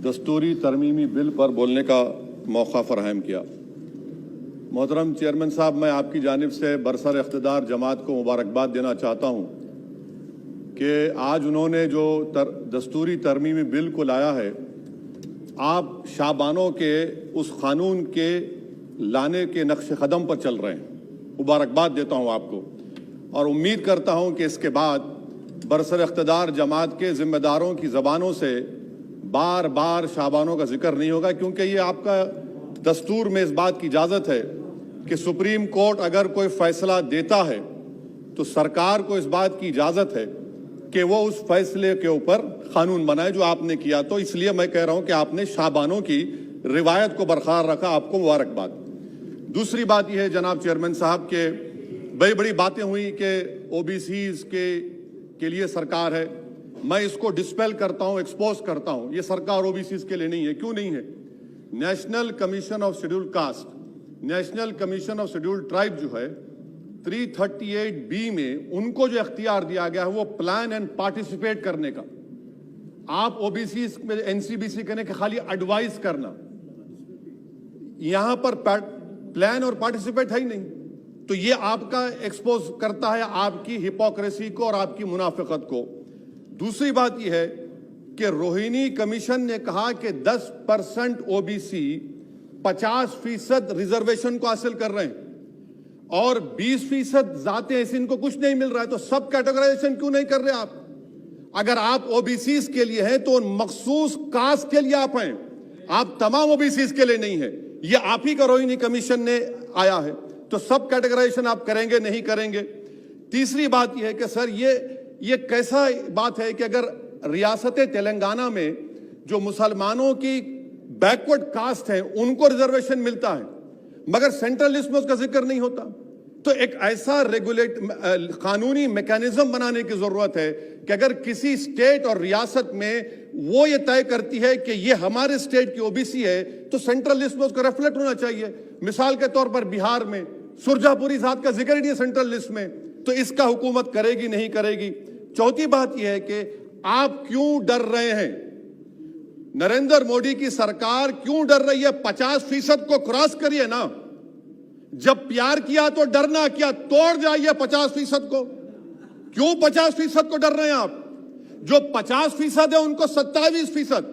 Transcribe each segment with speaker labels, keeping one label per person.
Speaker 1: दस्तूरी तरमीमी bill पर बोलने का मौका फराहम किया। मोहतरम चेयरमैन साहब, मैं आपकी जानिब से बरसर इख्तिदार जमात को मुबारकबाद देना चाहता हूँ कि आज उन्होंने जो दस्तूरी तरमीमी बिल को लाया है, आप शाबानों के उस कानून के लाने के नक्श कदम पर चल रहे हैं। मुबारकबाद देता हूँ आपको और उम्मीद करता हूँ कि इसके बाद बरसर इख्तिदार जमात के ज़िम्मेदारों की ज़बानों से बार बार शाबानों का जिक्र नहीं होगा, क्योंकि ये आपका दस्तूर में इस बात की इजाज़त है कि सुप्रीम कोर्ट अगर कोई फ़ैसला देता है तो सरकार को इस बात की इजाज़त है कि वो उस फैसले के ऊपर कानून बनाए जो आपने किया। तो इसलिए मैं कह रहा हूं कि आपने शाबानों की रिवायत को बरकरार रखा, आपको मुबारकबाद। दूसरी बात यह है जनाब चेयरमैन साहब के बड़ी बड़ी बातें हुई कि ओबीसीज के लिए सरकार है। मैं इसको डिस्पेल करता हूं, एक्सपोज करता हूं। ये सरकार ओबीसीज के लिए नहीं है। क्यों नहीं है? National commission of scheduled caste, national commission of scheduled tribe जो है 338B में उनको जो इख्तियार दिया गया है वो प्लान एंड पार्टिसिपेट करने का। आप ओबीसी में एनसीबीसी करने के खाली एडवाइस करना, यहां पर प्लान और पार्टिसिपेट है ही नहीं। तो ये आपका एक्सपोज करता है आपकी हिपोक्रेसी को और आपकी मुनाफिकत को। दूसरी बात यह है कि रोहिणी कमीशन ने कहा कि 10% ओबीसी 50% रिजर्वेशन को हासिल कर रहे हैं और 20% जाते ऐसी इनको कुछ नहीं मिल रहा है। तो सब कैटेगराइजेशन क्यों नहीं कर रहे आप? अगर आप ओबीसीज के लिए हैं तो मखसूस कास्ट के लिए आप हैं, आप तमाम ओबीसीज के लिए नहीं है। ये आप ही का रोहिणी कमीशन ने आया है। तो सब कैटेगराइजेशन आप करेंगे नहीं करेंगे? तीसरी बात यह है कि सर ये कैसा बात है कि अगर रियासत तेलंगाना में जो मुसलमानों की बैकवर्ड कास्ट है उनको रिजर्वेशन मिलता है मगर सेंट्रल लिस्ट में उसका जिक्र नहीं होता। तो एक ऐसा कानूनी मैकेनिज्म बनाने की जरूरत है कि अगर किसी स्टेट और रियासत में वो ये तय करती है कि ये हमारे स्टेट की ओबीसी है तो सेंट्रल लिस्ट में उसका रिफ्लेक्ट होना चाहिए। मिसाल के तौर पर बिहार में सुरजापुरी जात का जिक्र ही नहीं है सेंट्रल लिस्ट में, तो इसका हुकूमत करेगी नहीं करेगी। चौथी बात यह है कि आप क्यों डर रहे हैं? नरेंद्र मोदी की सरकार क्यों डर रही है? 50% को क्रॉस करिए ना। जब प्यार किया तो डरना क्या? तोड़ जाइए 50% को। क्यों 50% को डर रहे हैं आप? जो 50% है उनको 27%,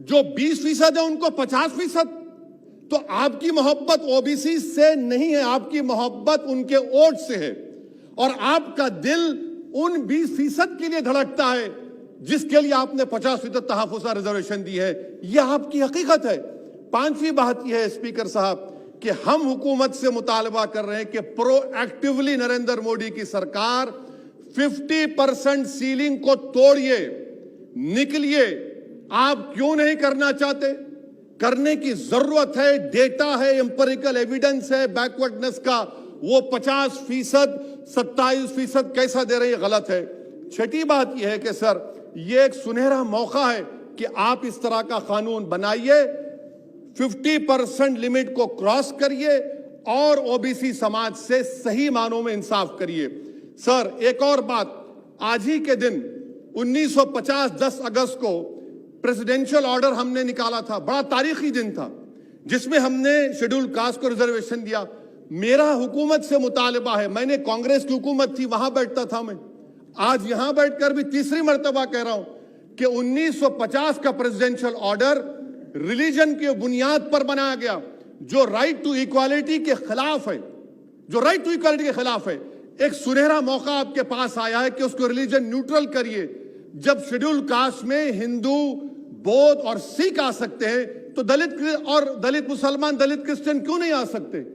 Speaker 1: जो 20% है उनको 50%। तो आपकी मोहब्बत ओबीसी से नहीं है, आपकी मोहब्बत उनके वोट से है और आपका दिल उन 20% के लिए धड़कता है जिसके लिए आपने 50% तहफ़्फ़ुज़ रिजर्वेशन दी है। यह आपकी हकीकत है। पांचवी बात यह है स्पीकर साहब कि हम हुकूमत से मुतालबा कर रहे हैं कि प्रोएक्टिवली नरेंद्र मोदी की सरकार 50% सीलिंग को तोड़िए, निकलिए। आप क्यों नहीं करना चाहते? करने की जरूरत है। डेटा है, एम्पिरिकल एविडेंस है बैकवर्डनेस का। वो 50%, 27% कैसा दे रही है? गलत है। छठी बात यह है कि सर ये एक सुनहरा मौका है कि आप इस तरह का कानून बनाइए, 50% लिमिट को क्रॉस करिए और ओबीसी समाज से सही मानों में इंसाफ करिए। सर एक और बात, आज ही के दिन 1950 10 अगस्त को प्रेसिडेंशियल ऑर्डर हमने निकाला था। बड़ा तारीखी दिन था जिसमें हमने शेड्यूल कास्ट को रिजर्वेशन दिया। मेरा हुकूमत से मुतालबा है, मैंने कांग्रेस की हुकूमत थी वहां बैठता था मैं, आज यहां बैठकर भी तीसरी मर्तबा कह रहा हूं कि 1950 का प्रेसिडेंशियल ऑर्डर रिलीजन के बुनियाद पर बनाया गया जो राइट टू इक्वालिटी के खिलाफ है, जो राइट टू इक्वालिटी के खिलाफ है। एक सुनहरा मौका आपके पास आया है कि उसको रिलीजन न्यूट्रल करिए। जब शेड्यूल कास्ट में हिंदू, बौद्ध और सिख आ सकते हैं तो दलित मुसलमान, दलित क्रिश्चियन क्यों नहीं आ सकते?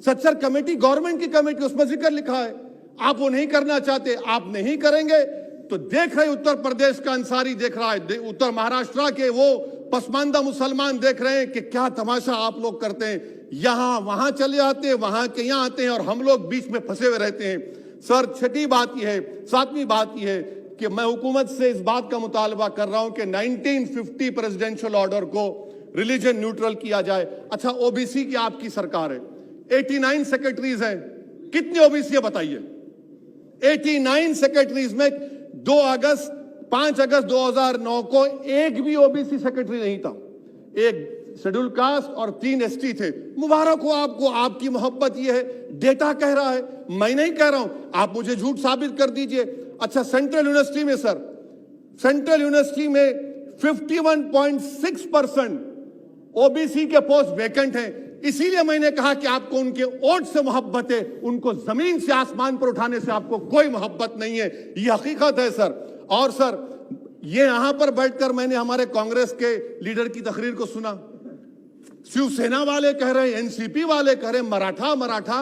Speaker 1: सच्चर कमेटी गवर्नमेंट की कमेटी, उसमें जिक्र लिखा है। आप वो नहीं करना चाहते, आप नहीं करेंगे तो देख रहे उत्तर प्रदेश का अंसारी देख रहा है, उत्तर महाराष्ट्र के वो पसमानदा मुसलमान देख रहे हैं कि क्या तमाशा आप लोग करते हैं। यहां वहां चले जाते हैं, वहां के यहां आते हैं और हम लोग बीच में फंसे हुए रहते हैं। सर छठी बात यह है, सातवीं बात यह है कि मैं हुकूमत से इस बात का मुतालबा कर रहा हूं कि 1950 प्रेसिडेंशियल ऑर्डर को रिलीजन न्यूट्रल किया जाए। अच्छा, ओबीसी की आपकी सरकार है, 89 सेक्रेटरीज हैं, कितनी ओबीसी है बताइए? 89 सेक्रेटरीज में 2 अगस्त 5 अगस्त 2009 को एक भी ओबीसी सेक्रेटरी नहीं था, एक शेड्यूल कास्ट और 3 एसटी थे। मुबारक हो आपको, आपकी मोहब्बत ये है, डेटा कह रहा है, मैं नहीं कह रहा हूं, आप मुझे झूठ साबित कर दीजिए। अच्छा, सेंट्रल यूनिवर्सिटी में सर, सेंट्रल यूनिवर्सिटी में 51.6% ओबीसी के पोस्ट वैकेंट हैं। इसीलिए मैंने कहा कि आपको उनके वोट से मोहब्बत है, उनको जमीन से आसमान पर उठाने से आपको कोई मोहब्बत नहीं है, ये हकीकत है सर। और सर, ये यहां पर बैठकर मैंने हमारे कांग्रेस के लीडर की तकरीर को सुना, शिवसेना वाले कह रहे हैं, एनसीपी वाले कह रहे हैं मराठा मराठा।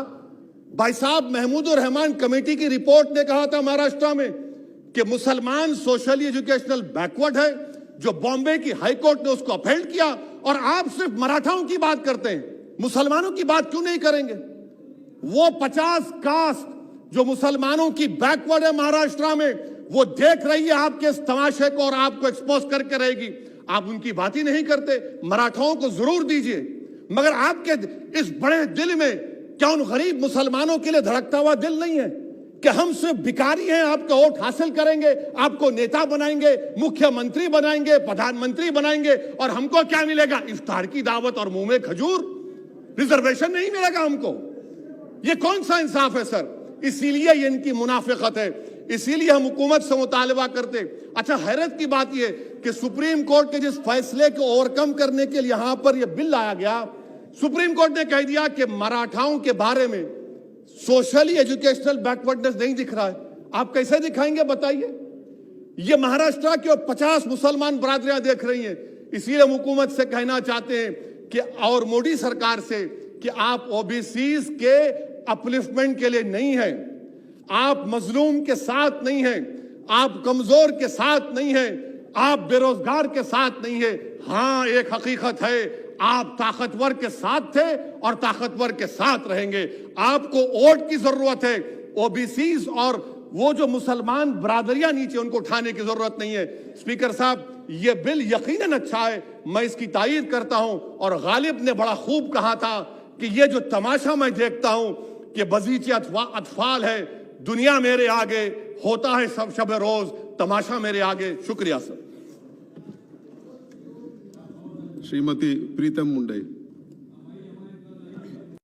Speaker 1: भाई साहब, महमूदुर रहमान कमेटी की रिपोर्ट ने कहा था महाराष्ट्र में कि मुसलमान सोशली एजुकेशनल बैकवर्ड है, जो बॉम्बे की हाईकोर्ट ने उसको अपहेल्ड किया, और आप सिर्फ मराठाओं की बात करते हैं, मुसलमानों की बात क्यों नहीं करेंगे? वो 50 कास्ट जो मुसलमानों की बैकवर्ड है महाराष्ट्र में, वो देख रही है आपके इस तमाशे को और आपको एक्सपोज करके रहेगी। आप उनकी बात ही नहीं करते। मराठाओं को जरूर दीजिए, मगर आपके इस बड़े दिल में क्या उन गरीब मुसलमानों के लिए धड़कता हुआ दिल नहीं है कि हम सिर्फ भिखारी हैं, आपका वोट हासिल करेंगे, आपको नेता बनाएंगे, मुख्यमंत्री बनाएंगे, प्रधानमंत्री बनाएंगे, और हमको क्या मिलेगा? इफ्तार की दावत और मुंह में खजूर, रिजर्वेशन नहीं मिलेगा हमको। ये कौन सा इंसाफ है सर? इसीलिए ये इनकी मुनाफिकत है, इसीलिए हम हुकूमत से मुतालबा करते। अच्छा, हैरत की बात यह कि सुप्रीम कोर्ट के जिस फैसले को ओवरकम करने के लिए यहां पर यह बिल लाया गया, सुप्रीम कोर्ट ने कह दिया कि मराठाओं के बारे में सोशली एजुकेशनल बैकवर्डनेस नहीं दिख रहा है। आप कैसे दिखाएंगे बताइए? ये महाराष्ट्र की और 50 मुसलमान बरादरियां देख रही हैं। इसीलिए हम हुकूमत से कहना चाहते हैं कि, और मोदी सरकार से, कि आप ओबीसीज के अपलिफ्टमेंट के लिए नहीं है, आप मजलूम के साथ नहीं हैं, आप कमजोर के साथ नहीं हैं, आप बेरोजगार के साथ नहीं है। हां, एक हकीकत है, आप ताकतवर के साथ थे और ताकतवर के साथ रहेंगे। आपको वोट की जरूरत है, ओबीसीज और वो जो मुसलमान बरादरियां नीचे, उनको उठाने की जरूरत नहीं है। स्पीकर साहब, ये बिल यकीनन अच्छा है, मैं इसकी तारीफ करता हूं। और गालिब ने बड़ा खूब कहा था कि ये जो तमाशा मैं देखता हूं कि बजीचे अतफाल है, दुनिया मेरे आगे, होता है सब शब रोज तमाशा मेरे आगे। शुक्रिया सर।
Speaker 2: श्रीमती प्रीतम मुंडे।